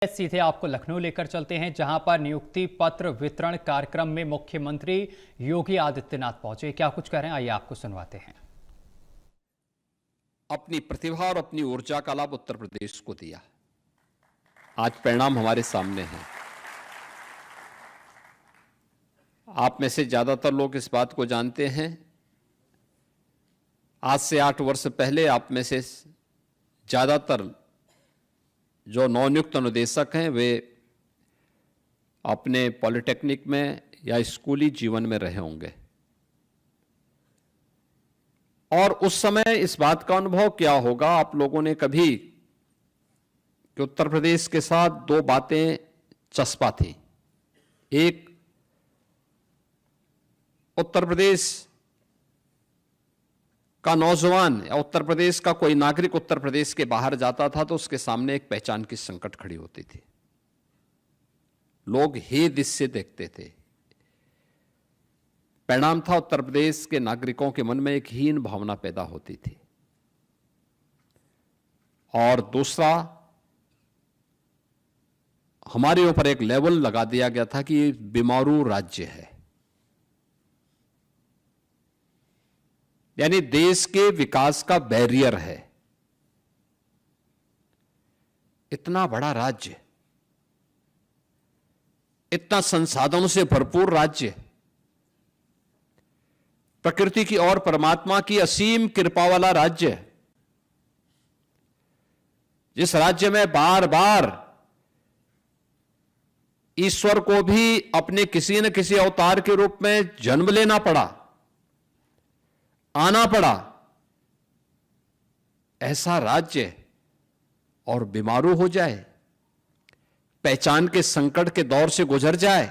सीधे आपको लखनऊ लेकर चलते हैं, जहां पर नियुक्ति पत्र वितरण कार्यक्रम में मुख्यमंत्री योगी आदित्यनाथ पहुंचे। क्या कुछ कह रहे हैं, आइए आपको सुनवाते हैं। अपनी प्रतिभा और अपनी ऊर्जा का लाभ उत्तर प्रदेश को दिया। आज परिणाम हमारे सामने हैं। आप में से ज्यादातर लोग इस बात को जानते हैं। आज से 8 वर्ष पहले आप में से ज्यादातर जो नवनियुक्त अनुदेशक हैं वे अपने पॉलिटेक्निक में या स्कूली जीवन में रहे होंगे और उस समय इस बात का अनुभव क्या होगा आप लोगों ने कभी कि उत्तर प्रदेश के साथ 2 बातें चस्पा थी। एक, उत्तर प्रदेश का नौजवान या उत्तर प्रदेश का कोई नागरिक उत्तर प्रदेश के बाहर जाता था तो उसके सामने एक पहचान की संकट खड़ी होती थी। लोग हे दिस से देखते थे। परिणाम था उत्तर प्रदेश के नागरिकों के मन में एक हीन भावना पैदा होती थी। और दूसरा, हमारे ऊपर एक लेवल लगा दिया गया था कि ये बीमारू राज्य है, यानी देश के विकास का बैरियर है। इतना बड़ा राज्य, इतना संसाधनों से भरपूर राज्य, प्रकृति की और परमात्मा की असीम कृपा वाला राज्य, जिस राज्य में बार बार ईश्वर को भी अपने किसी न किसी अवतार के रूप में जन्म लेना पड़ा, आना पड़ा, ऐसा राज्य और बीमारू हो जाए, पहचान के संकट के दौर से गुजर जाए,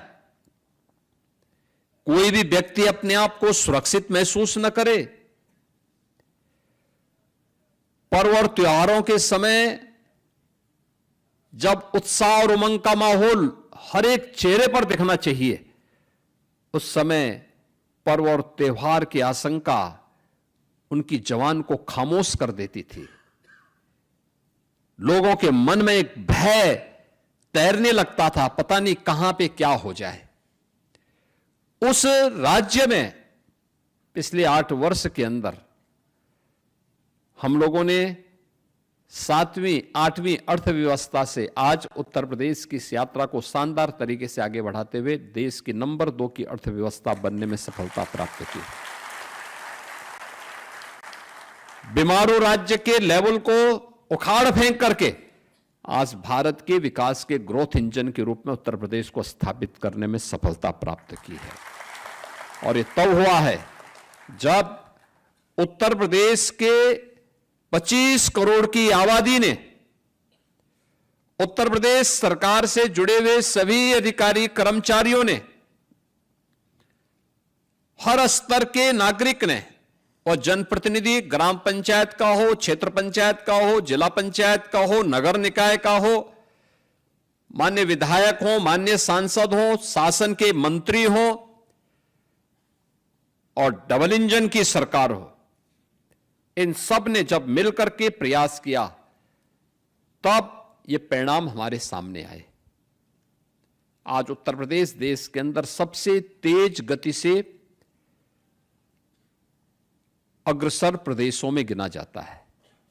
कोई भी व्यक्ति अपने आप को सुरक्षित महसूस न करे, पर्व और त्योहारों के समय जब उत्साह और उमंग का माहौल हर एक चेहरे पर दिखना चाहिए, उस समय पर्व और त्योहार की आशंका उनकी जवान को खामोश कर देती थी। लोगों के मन में एक भय तैरने लगता था, पता नहीं कहां पे क्या हो जाए। उस राज्य में पिछले 8 वर्ष के अंदर हम लोगों ने 7वीं 8वीं अर्थव्यवस्था से आज उत्तर प्रदेश की इस यात्रा को शानदार तरीके से आगे बढ़ाते हुए देश की नंबर 2 की अर्थव्यवस्था बनने में सफलता प्राप्त की। बीमारू राज्य के लेवल को उखाड़ फेंक करके आज भारत के विकास के ग्रोथ इंजन के रूप में उत्तर प्रदेश को स्थापित करने में सफलता प्राप्त की है। और ये तब हुआ है जब उत्तर प्रदेश के 25 करोड़ की आबादी ने उत्तर प्रदेश सरकार से जुड़े हुए सभी अधिकारी कर्मचारियों ने, हर स्तर के नागरिक ने, और जनप्रतिनिधि ग्राम पंचायत का हो, क्षेत्र पंचायत का हो, जिला पंचायत का हो, नगर निकाय का हो, मान्य विधायक हो, मान्य सांसद हो, शासन के मंत्री हो और डबल इंजन की सरकार हो, इन सब ने जब मिलकर के प्रयास किया तब ये परिणाम हमारे सामने आए। आज उत्तर प्रदेश देश के अंदर सबसे तेज गति से अग्रसर प्रदेशों में गिना जाता है।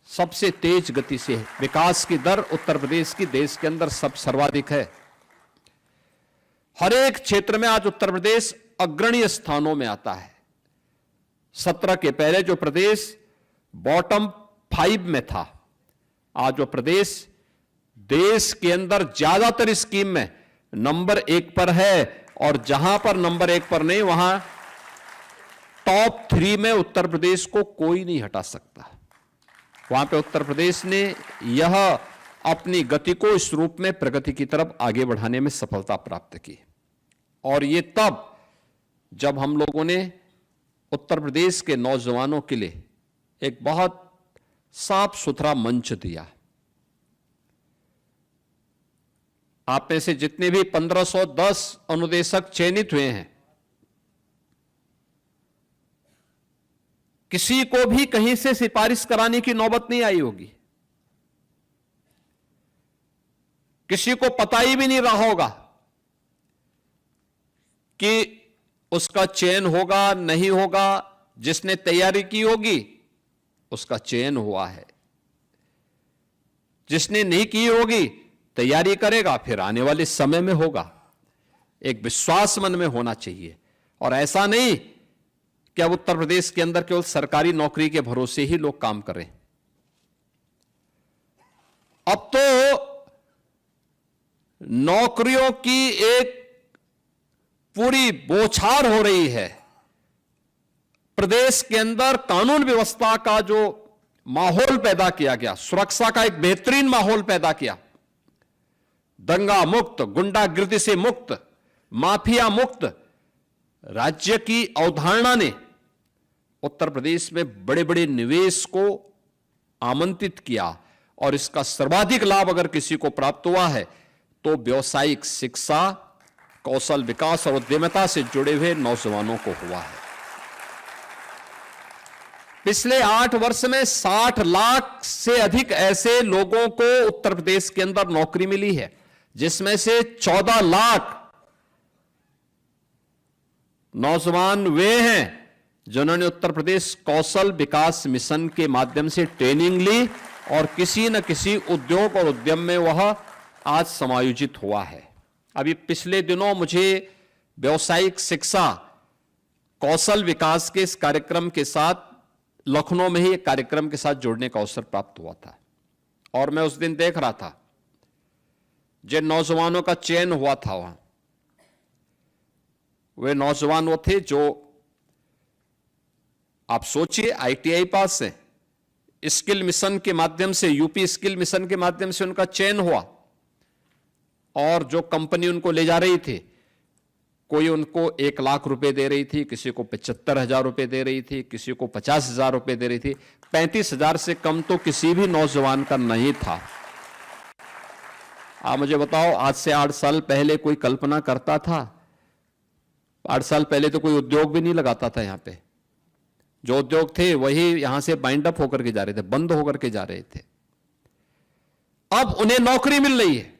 सबसे तेज गति से विकास की दर उत्तर प्रदेश की देश के अंदर सब सर्वाधिक है। हर एक क्षेत्र में आज उत्तर प्रदेश अग्रणी स्थानों में आता है। 17 के पहले जो प्रदेश बॉटम 5 में था, आज वो प्रदेश देश के अंदर ज्यादातर स्कीम में नंबर 1 पर है, और जहां पर नंबर 1 पर नहीं, वहां टॉप 3 में उत्तर प्रदेश को कोई नहीं हटा सकता। वहां पे उत्तर प्रदेश ने यह अपनी गति को इस रूप में प्रगति की तरफ आगे बढ़ाने में सफलता प्राप्त की। और ये तब जब हम लोगों ने उत्तर प्रदेश के नौजवानों के लिए एक बहुत साफ सुथरा मंच दिया। आप में से जितने भी 1510 अनुदेशक चयनित हुए हैं, किसी को भी कहीं से सिफारिश कराने की नौबत नहीं आई होगी। किसी को पता ही भी नहीं रहा होगा कि उसका चयन होगा नहीं होगा। जिसने तैयारी की होगी उसका चयन हुआ है, जिसने नहीं की होगी तैयारी करेगा, फिर आने वाले समय में होगा। एक विश्वास मन में होना चाहिए, और ऐसा नहीं कि अब उत्तर प्रदेश के अंदर केवल सरकारी नौकरी के भरोसे ही लोग काम करें। अब तो नौकरियों की एक पूरी बौछार हो रही है। प्रदेश के अंदर कानून व्यवस्था का जो माहौल पैदा किया गया, सुरक्षा का एक बेहतरीन माहौल पैदा किया, दंगा मुक्त, गुंडागिर्दी से मुक्त, माफिया मुक्त राज्य की अवधारणा ने उत्तर प्रदेश में बड़े बड़े निवेश को आमंत्रित किया। और इसका सर्वाधिक लाभ अगर किसी को प्राप्त हुआ है तो व्यावसायिक शिक्षा, कौशल विकास और उद्यमिता से जुड़े हुए नौजवानों को हुआ है। पिछले 8 वर्ष में 60 लाख से अधिक ऐसे लोगों को उत्तर प्रदेश के अंदर नौकरी मिली है, जिसमें से 14 लाख नौजवान वे हैं जिन्होंने उत्तर प्रदेश कौशल विकास मिशन के माध्यम से ट्रेनिंग ली और किसी न किसी उद्योग और उद्यम में वह आज समायोजित हुआ है। अभी पिछले दिनों मुझे व्यावसायिक शिक्षा कौशल विकास के इस कार्यक्रम के साथ लखनऊ में ही एक कार्यक्रम के साथ जुड़ने का अवसर प्राप्त हुआ था, और मैं उस दिन देख रहा था जिन नौजवानों का चयन हुआ था वहां, वे नौजवान वो थे जो, आप सोचिए, आईटीआई पास है, स्किल मिशन के माध्यम से, यूपी स्किल मिशन के माध्यम से उनका चयन हुआ, और जो कंपनी उनको ले जा रही थी, कोई उनको 1 लाख रुपए दे रही थी, किसी को 75,000 रुपए दे रही थी, किसी को 50,000 रुपए दे रही थी। 35,000 से कम तो किसी भी नौजवान का नहीं था। आप मुझे बताओ, आज से 8 साल पहले कोई कल्पना करता था? 8 साल पहले तो कोई उद्योग भी नहीं लगाता था यहां पे। जो उद्योग थे वही यहां से बाइंड अप होकर के जा रहे थे, बंद होकर के जा रहे थे। अब उन्हें नौकरी मिल रही है।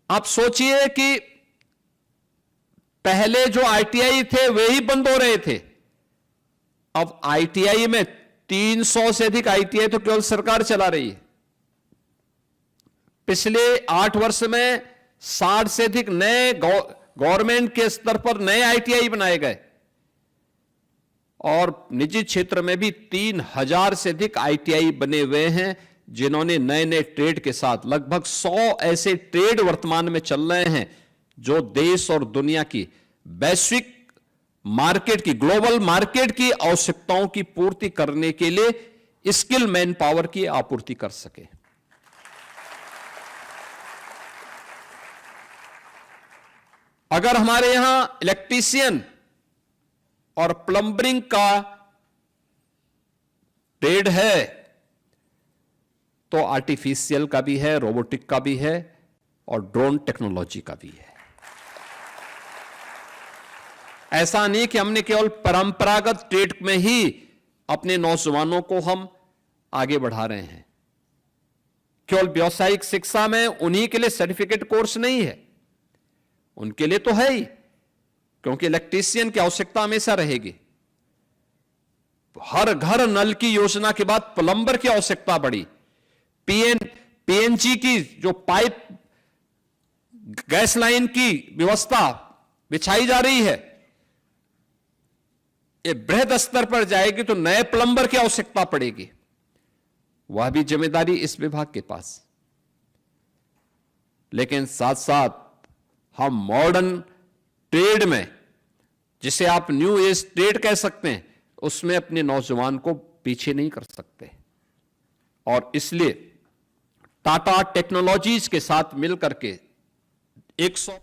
आप सोचिए कि पहले जो आईटीआई थे वे ही बंद हो रहे थे, अब आईटीआई में 300 से अधिक आईटीआई तो केवल सरकार चला रही है। पिछले 8 वर्ष में 60 से अधिक नए गवर्नमेंट के स्तर पर नए आईटीआई बनाए गए, और निजी क्षेत्र में भी 3,000 से अधिक आईटीआई बने हुए हैं, जिन्होंने नए नए ट्रेड के साथ, लगभग 100 ऐसे ट्रेड वर्तमान में चल रहे हैं जो देश और दुनिया की वैश्विक मार्केट की, ग्लोबल मार्केट की आवश्यकताओं की पूर्ति करने के लिए स्किल मैन पावर की आपूर्ति कर सके। अगर हमारे यहां इलेक्ट्रीशियन और प्लम्बरिंग का ट्रेड है तो आर्टिफिशियल का भी है, रोबोटिक का भी है, और ड्रोन टेक्नोलॉजी का भी है। ऐसा नहीं कि हमने केवल परंपरागत ट्रेड में ही अपने नौजवानों को हम आगे बढ़ा रहे हैं। केवल व्यावसायिक शिक्षा में उन्हीं के लिए सर्टिफिकेट कोर्स नहीं है, उनके लिए तो है ही, क्योंकि इलेक्ट्रीशियन की आवश्यकता हमेशा रहेगी। हर घर नल की योजना के बाद प्लम्बर की आवश्यकता बढ़ी। पीएनजी की जो पाइप गैस लाइन की व्यवस्था बिछाई जा रही है, ये बृहद स्तर पर जाएगी तो नए प्लम्बर की आवश्यकता पड़ेगी। वह भी जिम्मेदारी इस विभाग के पास। लेकिन साथ साथ हम मॉडर्न ट्रेड में, जिसे आप न्यू एज ट्रेड कह सकते हैं, उसमें अपने नौजवान को पीछे नहीं कर सकते। और इसलिए टाटा टेक्नोलॉजीज के साथ मिलकर के 100